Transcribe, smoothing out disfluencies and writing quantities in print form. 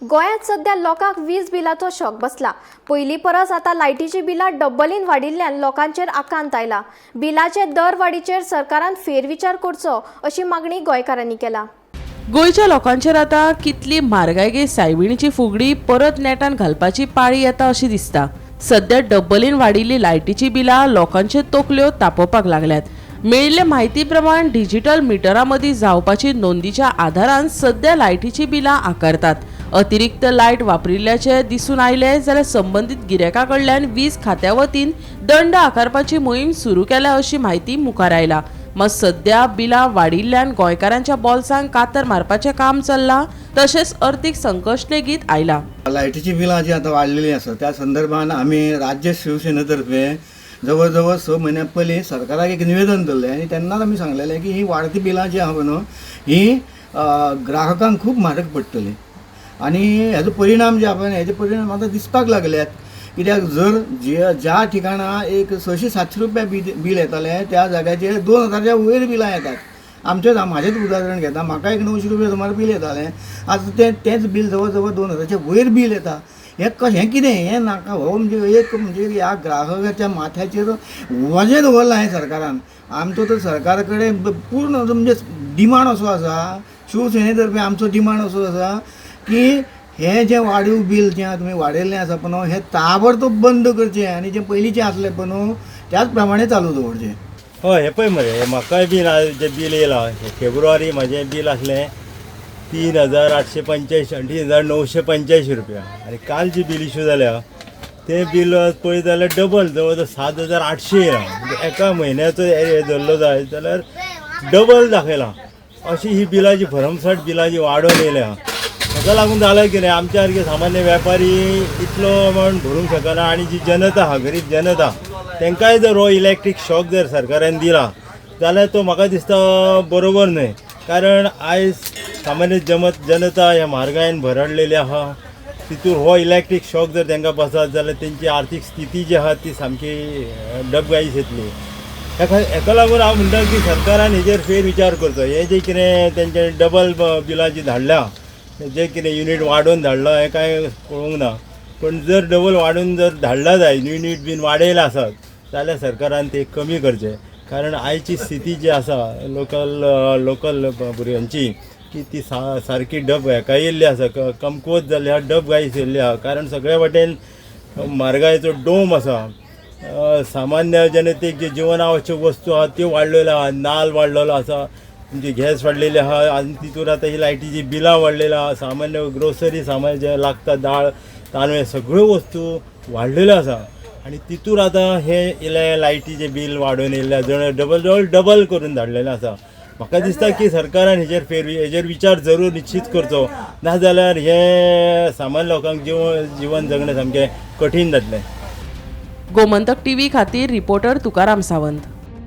गोंयांत सध्या लोकांक वीज बिलाचो शॉक बसला। पयलीं परस आता लायटीची बिलां डब्बलीन वाडिल्ल्यान लोकांचेर आकांत आयला। बिलाचे दर वाडीचेर सरकारान फेरविचार करचो अशी मागणी गोंयकारांनी केला। गोंयच्या लोकांचेर आता कितली म्हारगायगे सायबिणीची फुगडी परत नेटान घालपाची पाळी येता अशी दिसता। सध्या डब्बलीन वाडिल्ली लायटीची बिलां लोकांचे तकल्यो तापोवपाक लागल्यात। मेळिल्ले म्हायती प्रमाण डिजिटल मिटरां मदीं जावपाची नोंदीच्या आधारान सध्या लायटीची बिलां आकारतात। अतिरिक्त लायट वापरिल्ल्याचे दिसून आयले जाल्यार संबंधित गिरायकां कडल्यान वीज खात्या वतीन दंड आकारपाची मोहीम सुरू केल्या अशी म्हायती मुखार आयला। मात सध्या बिलां वाडिल्ल्यान गोंयकारांच्या बोल्सांक कातर मारपाचें काम चल्लां, तशेंच अर्थीक संकश्ट लेगीत आयला। लायटीची बिलां जी आतां वाडलेली आसा त्या संदर्भान आमी राज्य शिवसेनेतर्फे जवळ जवळ 6 म्हयन्या पयलीं सरकाराक एक निवेदन दिल्लें आनी तेन्नाच आमी सांगलेलें की ही वाडती बिलां जी आहा न्हू ही ग्राहकांक खूब म्हारग पडटली आनी हेजो परिणाम जे आहा हेजे परिणाम आतां दिसपाक लागल्यात। कित्याक जर ज्या ठिकाणा एक 600-700 रुपया बील येतालें त्या जाग्याचेर 2000च्या वयर बिलां येतात। म्हाजेच उदाहरण घेता, म्हाका एक 900 रुपया सुमार बील येतालें, आतां तेंच बील जवळ जवळ 2000च्या वयर बील येता। हें कितें हें नाका हो म्हणजे ह्या ग्राहकाच्या माथ्याचेर वजें दवरलां हें सरकारान। आमचो तर सरकारा कडेन पूर्ण म्हणजे डिमांड असो आसा, शिवसेनेतर्फे आमचो डिमांड असो आसा की हें जें वाडीव बील जें तुमी वाडयल्लें आसा पळय न्हू हें ताबडतोब बंद करचें आनी जें पयलींचें आसलें पळय न्हू त्याच प्रमाणे चालू दवरचें। हय हें पळय मरे म्हाकाय बील जें बील येयलां फेब्रुवारी म्हाजें बील आसलें 3885 3985 रुपया आनी काल जी बील इश्यू जाल्या तें बील पळयत जाल्यार डबल जवळ जवळ 7800 येयलां। म्हणजे एका म्हयन्याचो धरलो जाय जाल्यार डबल दाखयलां। अशी ही बिलाची भरमसाट बिलाची वाडोवन येयल्या। ताका लागून जालें कितें आमच्या सारके सामान्य वेपारी इतलो अमावंट भरूंक शकना आनी जी जनता आहा गरीब जनता तांकांय जर हो इलेक्ट्रीक शॉक जर सरकारान दिला जाल्यार तो म्हाका दिसता बरोबर न्हय। कारण आयज सामान्य जनता ह्या म्हारगायेन भरडलेली आहा, तितूर हो इलेक्ट्रीक शॉक जर तांकां बसत जाल्यार तेंची आर्थीक स्थिती जी आहा ती सामकी डबघाईस येतली। हेका लागून हांव म्हणटा की सरकारान हेजेर फेरविचार करचो। हें जें कितें तेंचे डबल बिलां जी धाडल्या जें कितें युनीट वाडोवन धाडलां हें कांय पळोवंक ना, पण जर डबल वाडून जर धाडला जाय युनीट बीन वाडयले आसत जाल्यार सरकारान ते कमी करचे। कारण आयची स्थिती जी आसा लोकल भुरग्यांची की ती सारकी हेका येयल्ली आसा, कमकुवत जाल्ली आहा, डबघाईस येयल्ली आहा। कारण सगळ्या वाटेन म्हारगायेचो डोम आसा। सामान्य जनतेक जे जीवन आवश्यक वस्तू आहा त्यो वाडलेल्यो आहा, नाल्ल वाडलेलो आसा, म्हणजे गॅस वाडलेली आहा आनी तितूर आतां ही लायटीची बिलां वाडलेली आहा। सामान्य ग्रोसरी सामान जें लागता दाळ तांदूळ सगळ्यो वस्तू वाडलेल्यो आसा आनी तितूर आतां हे लायटीचें बील वाडोवन येयल्लें जवळ डबल करून धाडलेलें आसा। म्हाका दिसता की सरकारान हेजेर विचार जरूर निश्चित करचो, नाजाल्यार हे सामान्य लोकांक जीवन जगणें सामकें कठीण जातलें। गोमंतक टीव्ही खातीर रिपोर्टर तुकाराम सावंत।